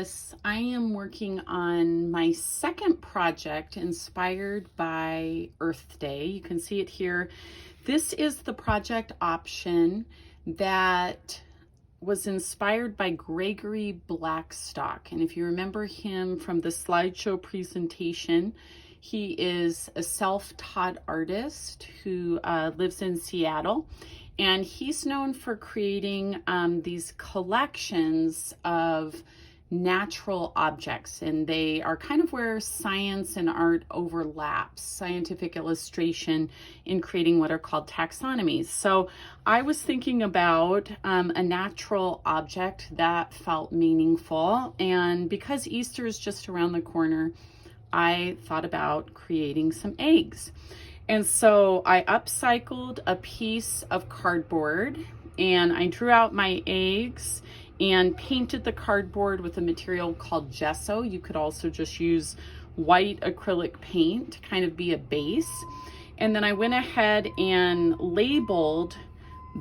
this, I am working on my second project inspired by Earth Day. You can see it here. This is the project option that was inspired by Gregory Blackstock. And if you remember him from the slideshow presentation, he is a self-taught artist who lives in Seattle. And he's known for creating these collections of natural objects, and they are kind of where science and art overlaps, scientific illustration in creating what are called taxonomies. So I was thinking about a natural object that felt meaningful, and because Easter is just around the corner, I thought about creating some eggs. And so I upcycled a piece of cardboard and I drew out my eggs and painted the cardboard with a material called gesso. You could also just use white acrylic paint to kind of be a base. And then I went ahead and labeled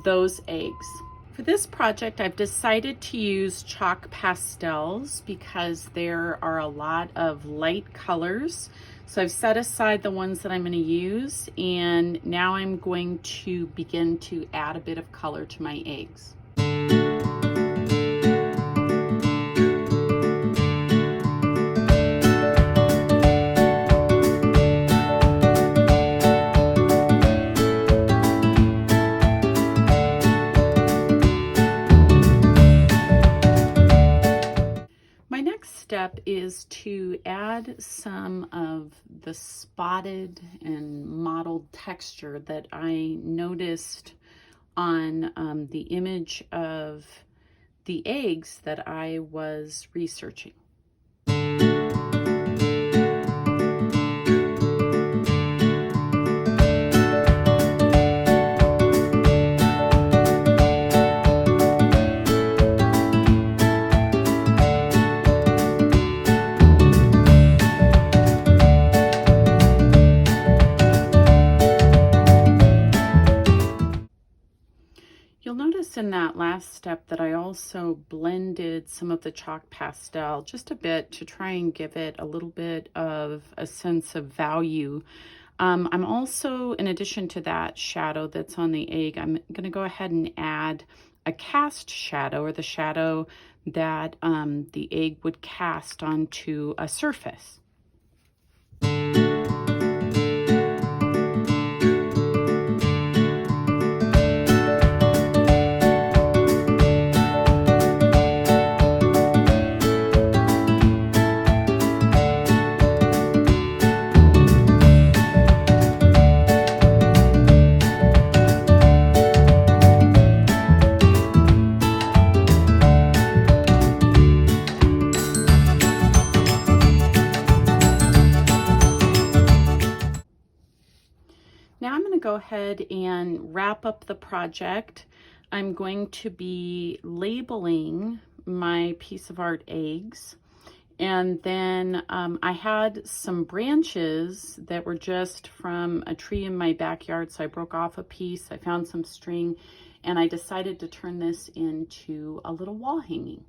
those eggs. For this project, I've decided to use chalk pastels because there are a lot of light colors. So I've set aside the ones that I'm going to use, and now I'm going to begin to add a bit of color to my eggs. Step is to add some of the spotted and mottled texture that I noticed on the image of the eggs that I was researching. You'll notice in that last step that I also blended some of the chalk pastel just a bit to try and give it a little bit of a sense of value. I'm also, in addition to that shadow that's on the egg, I'm going to go ahead and add a cast shadow, or the shadow that the egg would cast onto a surface. Now I'm going to go ahead and wrap up the project. I'm going to be labeling my piece of art eggs. And then I had some branches that were just from a tree in my backyard. So I broke off a piece, I found some string, and I decided to turn this into a little wall hanging.